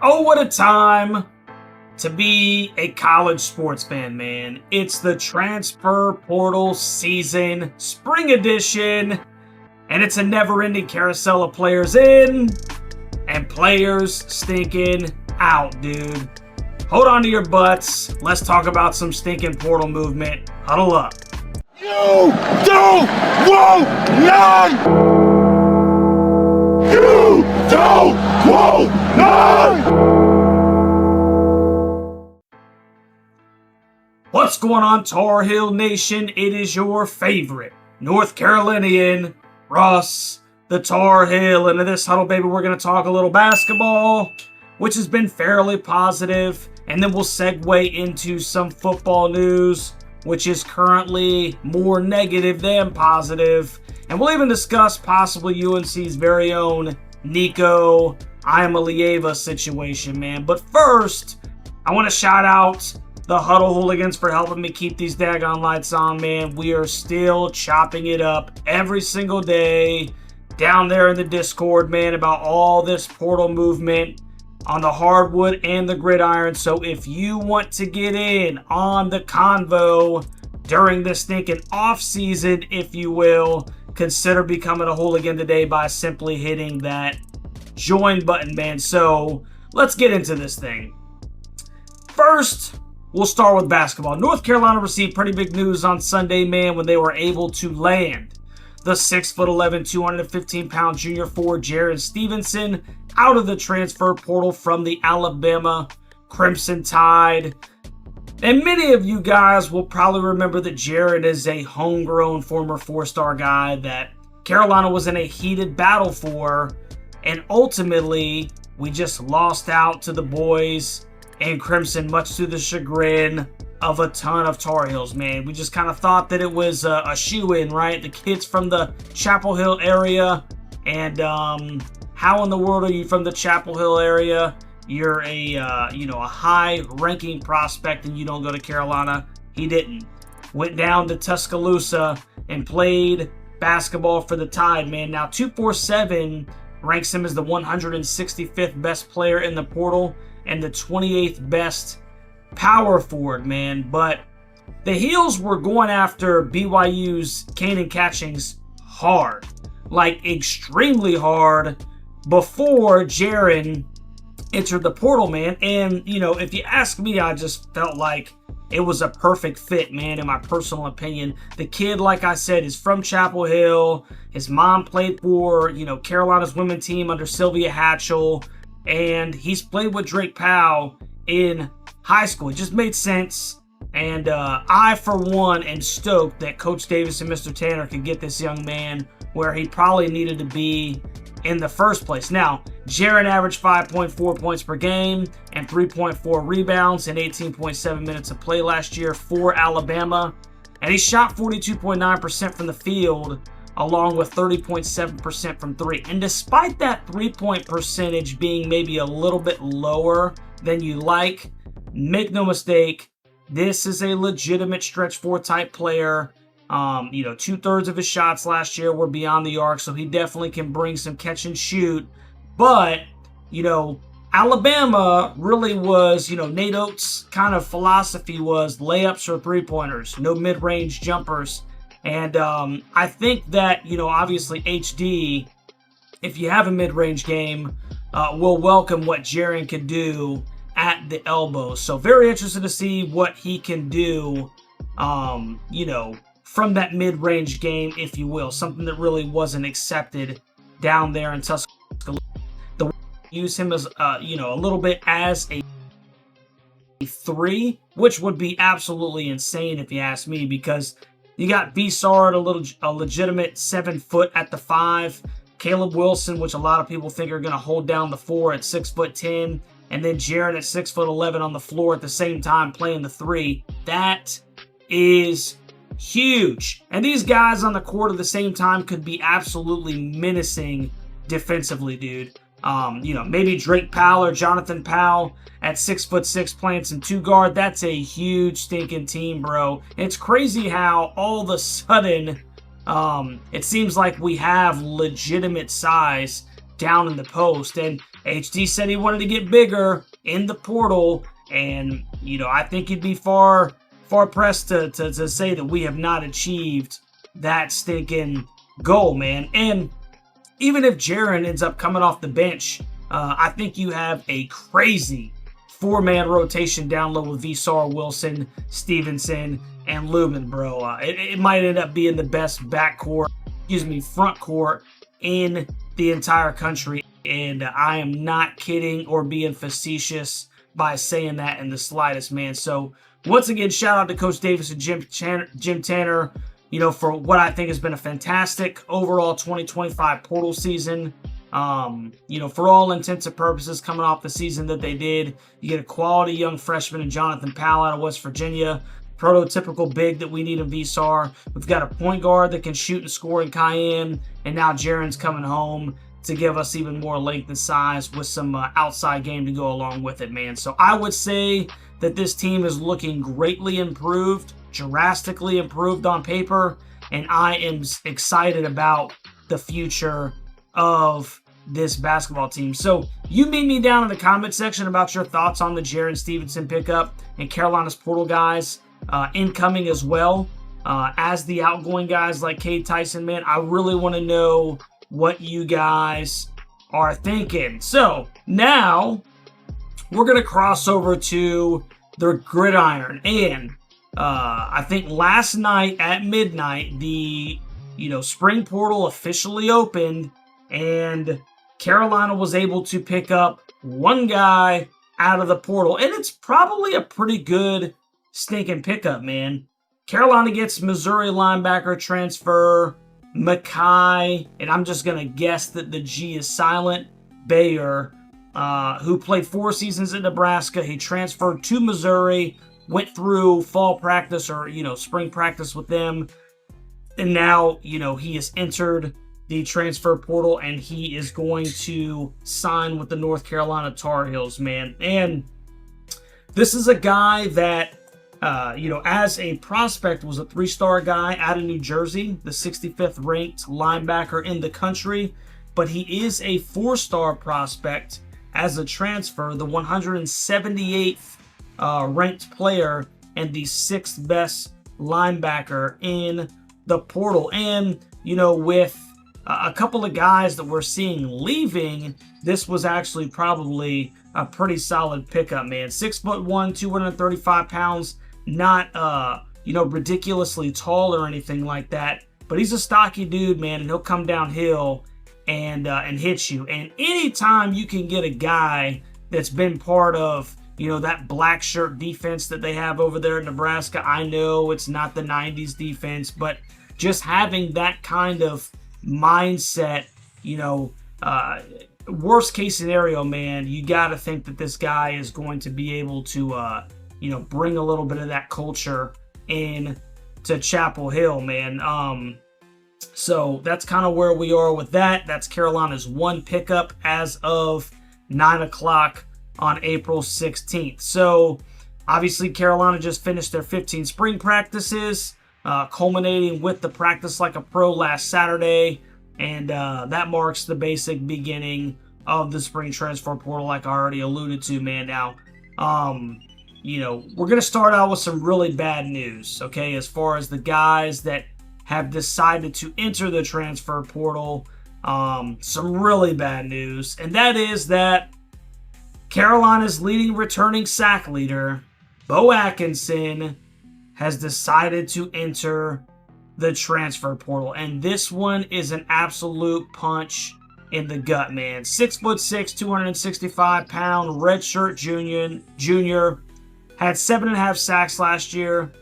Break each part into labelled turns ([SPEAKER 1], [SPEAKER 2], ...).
[SPEAKER 1] Oh, what a time to be a college sports fan, man. It's the transfer portal season, spring edition, and it's a never-ending carousel of players in and players stinking out, dude. Hold on to your butts. Let's talk about some stinking portal movement. Huddle up.
[SPEAKER 2] You don't want none! You don't want none!
[SPEAKER 1] What's going on, Tar Heel Nation? It is your favorite North Carolinian, Russ, the Tar Heel. And in this huddle, baby, we're going to talk a little basketball, which has been fairly positive. And then we'll segue into some football news, which is currently more negative than positive. And we'll even discuss possibly UNC's very own Nico Iamaleava situation, man. But first, I want to shout out the Huddle Hooligans for helping me keep these daggone lights on, man. We are still chopping it up every single day down there in the Discord, man, about all this portal movement on the hardwood and the gridiron. So if you want to get in on the convo during this stinking off season, if you will, consider becoming a hooligan today by simply hitting that join button, man. So let's get into this thing. First, we'll start with basketball. North Carolina received pretty big news on Sunday, man, when they were able to land the 6'11", 215-pound junior forward Jarin Stevenson out of the transfer portal from the Alabama Crimson Tide. And many of you guys will probably remember that Jarin is a homegrown former four-star guy that Carolina was in a heated battle for, and ultimately we just lost out to the boys in Crimson, much to the chagrin of a ton of Tar Heels, man. We just kind of thought that it was a shoe-in, right? The kids from the Chapel Hill area, and how in the world are you from the Chapel Hill area? You're a high-ranking prospect and you don't go to Carolina. He didn't. Went down to Tuscaloosa and played basketball for the Tide, man. Now 247 ranks him as the 165th best player in the portal and the 28th best power forward, man. But the Heels were going after BYU's Kanan Catchings hard, like extremely hard, before Jarin entered the portal, man. And, you know, if you ask me, I just felt like it was a perfect fit, man, in my personal opinion. The kid, like I said, is from Chapel Hill. His mom played for, Carolina's women's team under Sylvia Hatchell. And he's played with Drake Powell in high school. It just made sense. And I, for one, am stoked that Coach Davis and Mr. Tanner could get this young man where he probably needed to be in the first place. Now, Jarin averaged 5.4 points per game and 3.4 rebounds in 18.7 minutes of play last year for Alabama. And he shot 42.9% from the field, along with 30.7% from three. And despite that three-point percentage being maybe a little bit lower than you like, make no mistake, this is a legitimate stretch four type player. 2/3 of his shots last year were beyond the arc, so he definitely can bring some catch and shoot. But, Alabama really was, Nate Oates' kind of philosophy was layups or three-pointers, no mid-range jumpers. And I think that, obviously HD, if you have a mid-range game, will welcome what Jarin can do at the elbow. So very interested to see what he can do, from that mid-range game, if you will. Something that really wasn't accepted down there in Tuscaloosa. The use him as, a little bit as a three, which would be absolutely insane if you ask me, because you got Vsard, a legitimate 7 foot at the 5. Caleb Wilson, which a lot of people think are going to hold down the 4 at 6'10", and then Jarin at 6'11" on the floor at the same time playing the 3. That is huge. And these guys on the court at the same time could be absolutely menacing defensively, dude. Maybe Drake Powell or Jonathan Powell at 6'6" playing some 2 guard. That's a huge stinking team, bro. It's crazy how all of a sudden it seems like we have legitimate size down in the post. And HD said he wanted to get bigger in the portal, and, you know, I think he'd be far pressed to say that we have not achieved that stinking goal, man. And even if Jarin ends up coming off the bench, I think you have a crazy 4-man rotation down low with Visar, Wilson, Stevenson, and Lubin, bro. It might end up being the best front court in the entire country. And I am not kidding or being facetious by saying that in the slightest, man. So once again, shout out to Coach Davis and Jim Tanner, you know, for what I think has been a fantastic overall 2025 portal season. You know, for all intents and purposes, coming off the season that they did, you get a quality young freshman in Jonathan Powell out of West Virginia, prototypical big that we need in Visar. We've got a point guard that can shoot and score in Cayenne, and now Jaren's coming home to give us even more length and size with some outside game to go along with it, man. So I would say that this team is looking greatly improved, drastically improved on paper, and I am excited about the future of this basketball team. So you meet me down in the comment section about your thoughts on the Jarin Stevenson pickup and Carolina's portal guys incoming as well as the outgoing guys like Cade Tyson, man. I really want to know what you guys are thinking. So now we're going to cross over to the gridiron. And I think last night at midnight, the spring portal officially opened, and Carolina was able to pick up one guy out of the portal. And it's probably a pretty good stinking pickup, man. Carolina gets Missouri linebacker transfer Mackay, and I'm just going to guess that the G is silent, Bayer, who played 4 seasons in Nebraska. He transferred to Missouri, went through fall practice or, spring practice with them. And now, he has entered the transfer portal, and he is going to sign with the North Carolina Tar Heels, man. And this is a guy that, as a prospect, was a 3-star guy out of New Jersey, the 65th ranked linebacker in the country. But he is a 4-star prospect as a transfer, the 178th ranked player and the 6th best linebacker in the portal. And, with a couple of guys that we're seeing leaving, this was actually probably a pretty solid pickup, man. 6'1", 235 pounds, not, ridiculously tall or anything like that, but he's a stocky dude, man, and he'll come downhill and hit you. And anytime you can get a guy that's been part of, that black shirt defense that they have over there in Nebraska, I know it's not the 90s defense, but just having that kind of mindset, worst case scenario, man, you got to think that this guy is going to be able to, bring a little bit of that culture in to Chapel Hill, man. So that's kind of where we are with that. That's Carolina's one pickup as of 9 o'clock on April 16th. So obviously Carolina just finished their 15 spring practices, culminating with the practice like a pro last Saturday. And that marks the basic beginning of the spring transfer portal, like I already alluded to, man. Now, we're going to start out with some really bad news, okay, as far as the guys that have decided to enter the transfer portal. Some really bad news, and that is that Carolina's leading returning sack leader, Bo Atkinson, has decided to enter the transfer portal. And this one is an absolute punch in the gut, man. 6'6", 265 pound redshirt junior, had 7.5 sacks last year,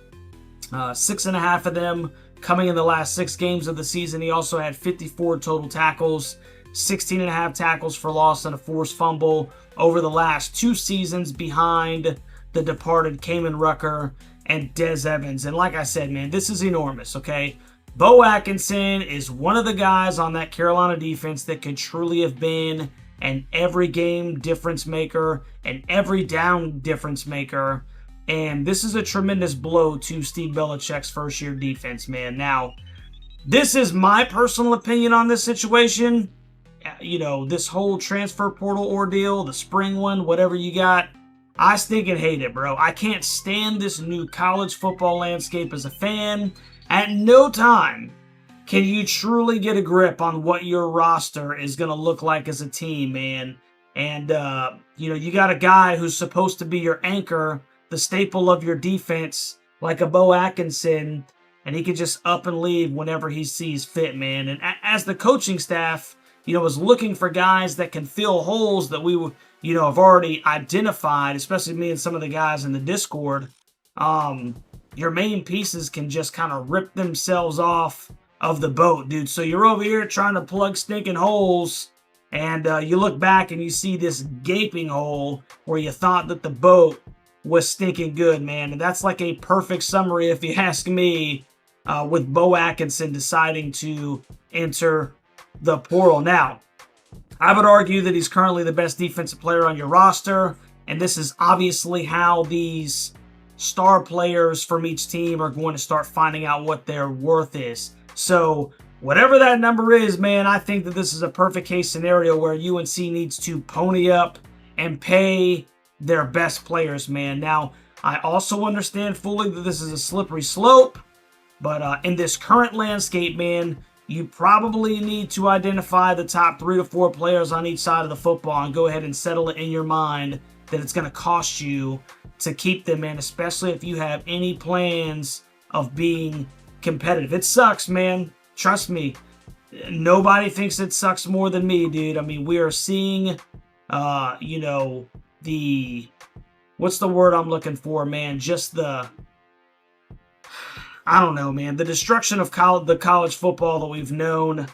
[SPEAKER 1] 6.5 of them coming in the last 6 games of the season. He also had 54 total tackles, 16.5 tackles for loss and a forced fumble over the last 2 seasons behind the departed Kamen Rucker and Des Evans. And like I said, man, this is enormous, okay? Bo Atkinson is one of the guys on that Carolina defense that could truly have been an every game difference maker, an every down difference maker. And this is a tremendous blow to Steve Belichick's first-year defense, man. Now, this is my personal opinion on this situation. this whole transfer portal ordeal, the spring one, whatever you got, I stinking hate it, bro. I can't stand this new college football landscape as a fan. At no time can you truly get a grip on what your roster is going to look like as a team, man. And, you got a guy who's supposed to be your anchor, the staple of your defense, like a Bo Atkinson, and he can just up and leave whenever he sees fit, man. And as the coaching staff, is looking for guys that can fill holes that we, have already identified, especially me and some of the guys in the Discord, your main pieces can just kind of rip themselves off of the boat, dude. So you're over here trying to plug stinking holes, and you look back and you see this gaping hole where you thought that the boat was stinking good, man. And that's like a perfect summary, if you ask me, with Bo Atkinson deciding to enter the portal. Now, I would argue that he's currently the best defensive player on your roster, and this is obviously how these star players from each team are going to start finding out what their worth is. So whatever that number is, man, I think that this is a perfect case scenario where UNC needs to pony up and pay their best players, man. Now, I also understand fully that this is a slippery slope, but in this current landscape, man, you probably need to identify the top 3 to 4 players on each side of the football and go ahead and settle it in your mind that it's going to cost you to keep them, man, especially if you have any plans of being competitive. It sucks, man. Trust me. Nobody thinks it sucks more than me, dude. I mean, we are seeing, what's the word I'm looking for, man? Just I don't know, man. The destruction of the college football that we've known,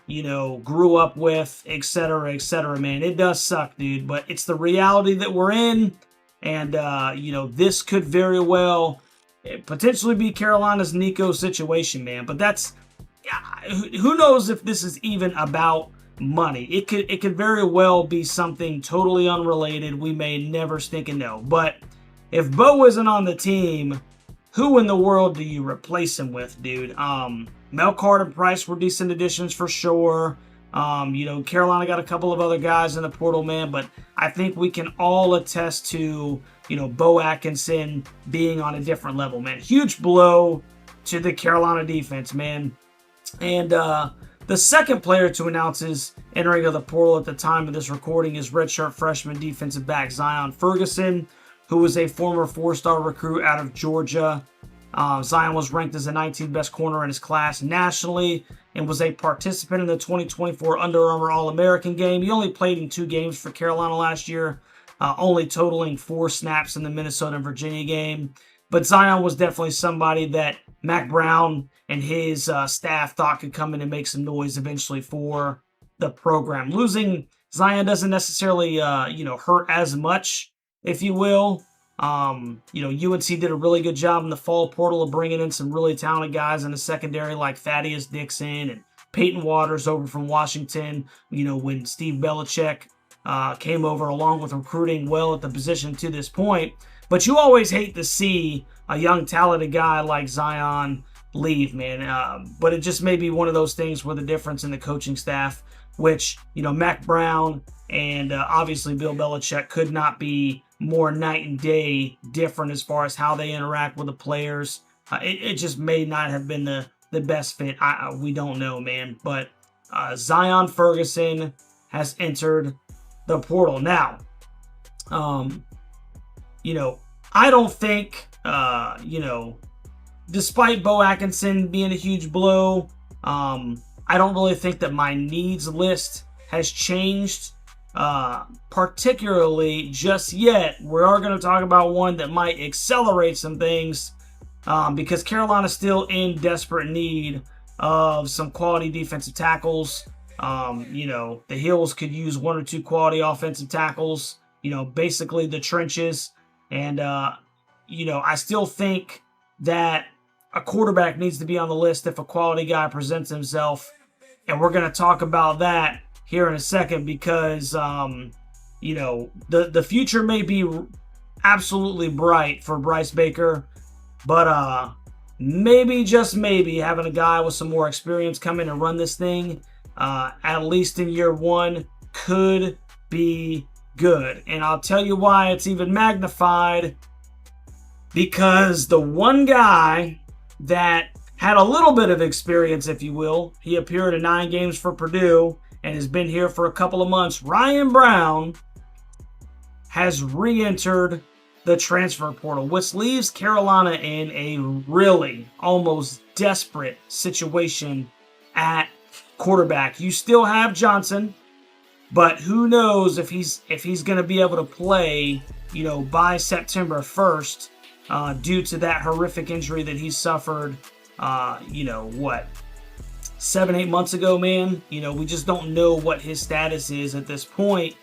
[SPEAKER 1] grew up with, et cetera, man. It does suck, dude, but it's the reality that we're in. And, this could very well potentially be Carolina's Nico situation, man. But who knows if this is even about money. It could very well be something totally unrelated. We may never stinking know. But if Bo isn't on the team, who in the world do you replace him with, dude? Melcart and Price were decent additions for sure. Carolina got a couple of other guys in the portal, man, but I think we can all attest to, Bo Atkinson being on a different level, man. Huge blow to the Carolina defense, man. And the second player to announce his entering of the portal at the time of this recording is redshirt freshman defensive back Zion Ferguson, who was a former 4-star recruit out of Georgia. Zion was ranked as the 19th best corner in his class nationally and was a participant in the 2024 Under Armour All-American game. He only played in 2 games for Carolina last year, only totaling 4 snaps in the Minnesota and Virginia game. But Zion was definitely somebody that Mac Brown and his staff thought could come in and make some noise eventually for the program. Losing Zion doesn't necessarily, hurt as much, if you will. UNC did a really good job in the fall portal of bringing in some really talented guys in the secondary like Thaddeus Dixon and Peyton Waters over from Washington, when Steve Belichick came over, along with recruiting well at the position to this point. But you always hate to see a young talented guy like Zion leave, man. But it just may be one of those things where the difference in the coaching staff, which, Mac Brown and obviously Bill Belichick could not be more night and day different as far as how they interact with the players. It just may not have been the best fit. We don't know, man. But Zion Ferguson has entered the portal. Now, I don't think, despite Bo Atkinson being a huge blow, I don't really think that my needs list has changed particularly just yet. We are going to talk about one that might accelerate some things because Carolina's still in desperate need of some quality defensive tackles. The Hills could use 1 or 2 quality offensive tackles, basically the trenches. And, I still think that a quarterback needs to be on the list if a quality guy presents himself. And we're going to talk about that here in a second because, the future may be absolutely bright for Bryce Baker. But maybe, just maybe, having a guy with some more experience come in and run this thing, at least in year 1, could be good. And I'll tell you why it's even magnified, because the one guy that had a little bit of experience, if you will, he appeared in 9 games for Purdue and has been here for a couple of months, Ryan Brown, has re-entered the transfer portal, which leaves Carolina in a really almost desperate situation at quarterback. You still have Johnson, but who knows if he's going to be able to play, by September 1st, due to that horrific injury that he suffered, 7-8 months ago, man. We just don't know what his status is at this point.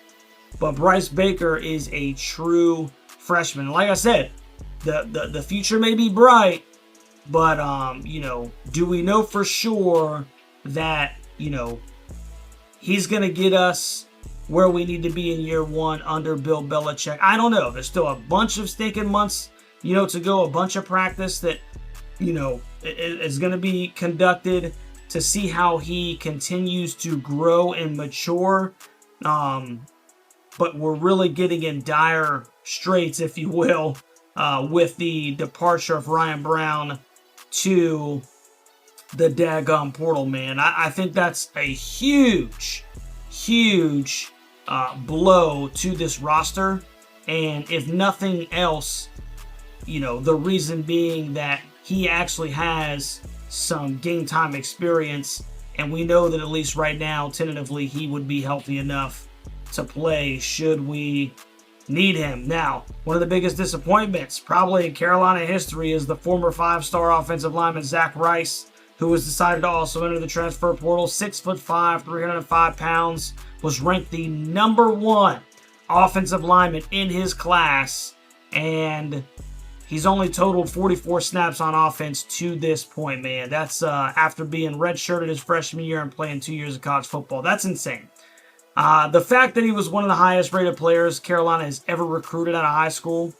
[SPEAKER 1] But Bryce Baker is a true freshman. Like I said, the future may be bright, but do we know for sure that he's gonna get us where we need to be in year 1 under Bill Belichick? I don't know. There's still a bunch of stinking months, to go, a bunch of practice that is going to be conducted to see how he continues to grow and mature. But we're really getting in dire straits, if you will, with the departure of Ryan Brown to the daggum portal, man. I think that's a huge blow to this roster. And if nothing else, the reason being that he actually has some game time experience, and we know that at least right now, tentatively, he would be healthy enough to play should we need him. Now, one of the biggest disappointments probably in Carolina history is the former 5-star offensive lineman Zach Rice, who has decided to also enter the transfer portal. 6'5", 305 pounds, was ranked the #1 offensive lineman in his class, and he's only totaled 44 snaps on offense to this point, man. That's after being redshirted his freshman year and playing 2 years of college football. That's insane. The fact that he was one of the highest rated players Carolina has ever recruited out of high school,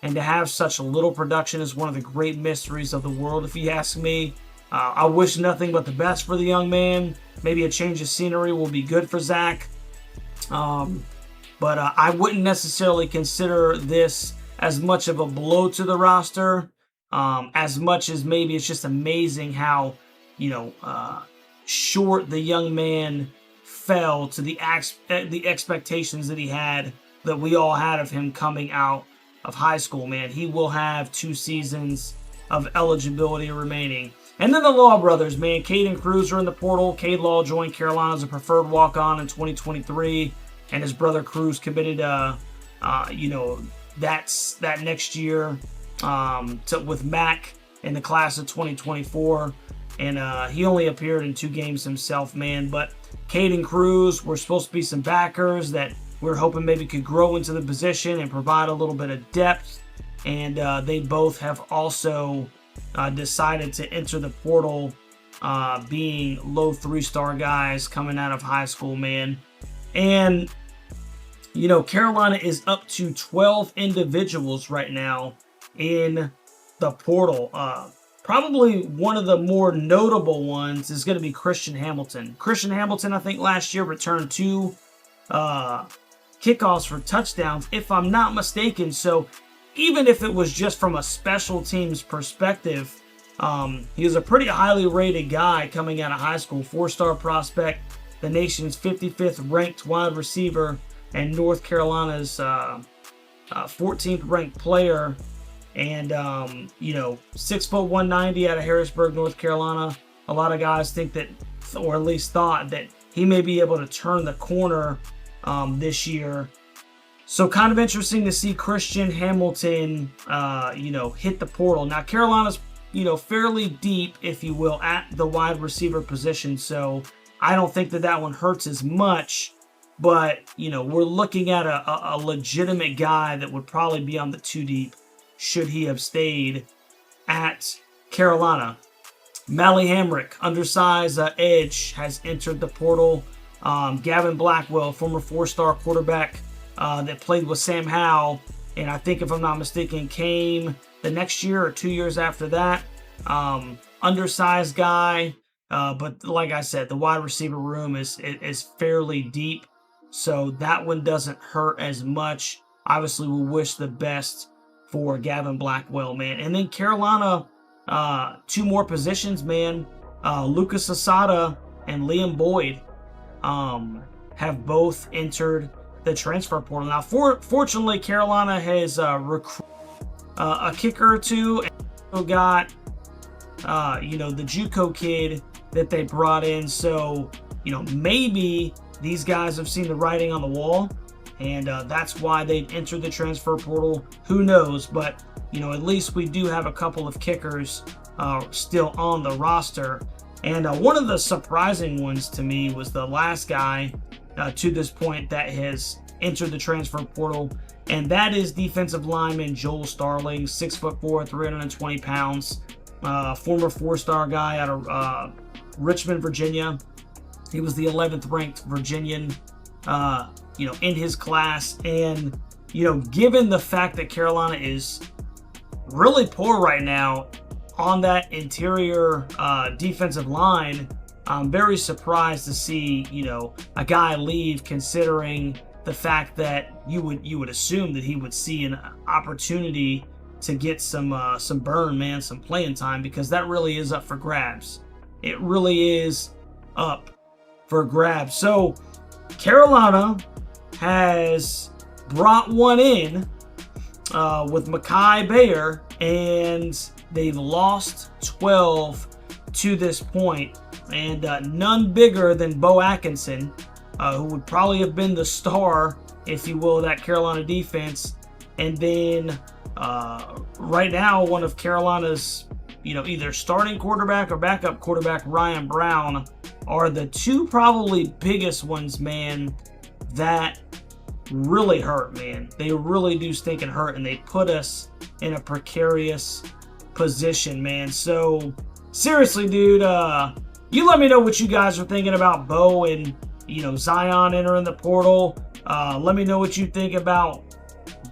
[SPEAKER 1] and to have such little production is one of the great mysteries of the world, if you ask me. I wish nothing but the best for the young man. Maybe a change of scenery will be good for Zach. But I wouldn't necessarily consider this as much of a blow to the roster, as much as maybe it's just amazing how, short the young man fell to the expectations that he had, that we all had of him coming out of high school, man. He will have 2 seasons of eligibility remaining. And then the Law brothers, man. Cade and Cruz are in the portal. Cade Law joined Carolina as a preferred walk-on in 2023, and his brother Cruz committed, that next year with Mac in the class of 2024. And he only appeared in 2 games himself, man. But Cade and Cruz were supposed to be some backers that we're hoping maybe could grow into the position and provide a little bit of depth. And they both have also decided to enter the portal, being low 3-star guys coming out of high school, man. And, Carolina is up to 12 individuals right now in the portal. Probably one of the more notable ones is going to be Christian Hamilton. Christian Hamilton, I think last year returned 2 kickoffs for touchdowns, if I'm not mistaken. So even if it was just from a special teams perspective, he was a pretty highly rated guy coming out of high school. 4-star prospect, the nation's 55th ranked wide receiver, and North Carolina's 14th ranked player. And, 6', 190 out of Harrisburg, North Carolina. A lot of guys think that, or at least thought, that he may be able to turn the corner this year. So kind of interesting to see Christian Hamilton, hit the portal. Now, Carolina's, fairly deep, if you will, at the wide receiver position. So I don't think that one hurts as much. But, we're looking at a legitimate guy that would probably be on the 2 deep should he have stayed at Carolina. Mally Hamrick, undersized edge, has entered the portal. Gavin Blackwell, former 4-star quarterback that played with Sam Howell, and I think, if I'm not mistaken, came the next year or 2 years after that. Undersized guy, but like I said, the wide receiver room is fairly deep. So that one doesn't hurt as much. Obviously, we'll wish the best for Gavin Blackwell, man. And then Carolina, 2 more positions, man. Lucas Asada and Liam Boyd have both entered the transfer portal. Now, fortunately, Carolina has recruited a kicker or two, and also got the JUCO kid that they brought in. So maybe these guys have seen the writing on the wall, and that's why they've entered the transfer portal. Who knows? But at least we do have a couple of kickers still on the roster. And one of the surprising ones to me was the last guy to this point that has entered the transfer portal, and that is defensive lineman Joel Starling, 6'4", 320 pounds, former 4-star guy out of Richmond, Virginia. He was the 11th ranked Virginian, in his class. And, given the fact that Carolina is really poor right now on that interior defensive line, I'm very surprised to see, a guy leave, considering the fact that you would assume that he would see an opportunity to get some burn, man, some playing time, because that really is up for grabs. It really is up for grabs. So Carolina has brought one in with Mekhi Bayer, and they've lost 12 to this point, and none bigger than Bo Atkinson, who would probably have been the star, if you will, of that Carolina defense. And then right now, one of Carolina's, either starting quarterback or backup quarterback, Ryan Brown, are the 2 probably biggest ones, man, that really hurt, man. They really do stink and hurt, and they put us in a precarious position, man. So seriously, dude, you let me know what you guys are thinking about Bo and Zion entering the portal. Let me know what you think about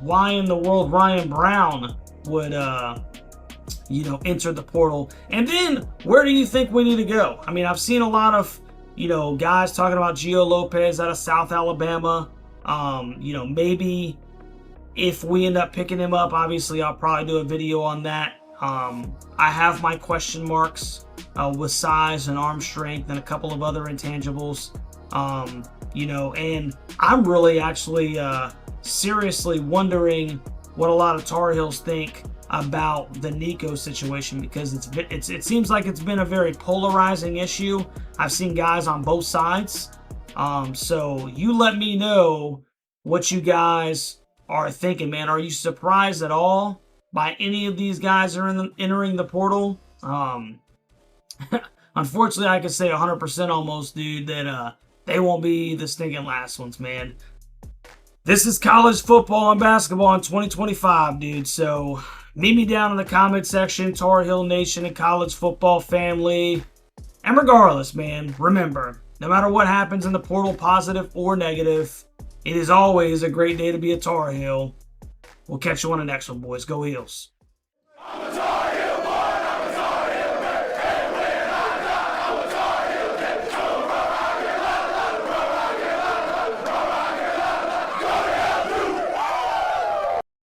[SPEAKER 1] why in the world Ryan Brown would enter the portal. And then where do you think we need to go? I mean, I've seen a lot of guys talking about Gio Lopez out of South Alabama. Maybe if we end up picking him up, obviously I'll probably do a video on that. I have my question marks with size and arm strength and a couple of other intangibles. And I'm really actually seriously wondering what a lot of Tar Heels think about the Nico situation, because it seems like it's been a very polarizing issue. I've seen guys on both sides. So you let me know what you guys are thinking, man. Are you surprised at all by any of these guys are entering the portal? Unfortunately, I can say 100% almost, dude, that they won't be the stinking last ones, man. This is college football and basketball in 2025, dude. So meet me down in the comment section, Tar Heel Nation and college football family. And regardless, man, remember, no matter what happens in the portal, positive or negative, it is always a great day to be a Tar Heel. We'll catch you on the next one, boys. Go Heels.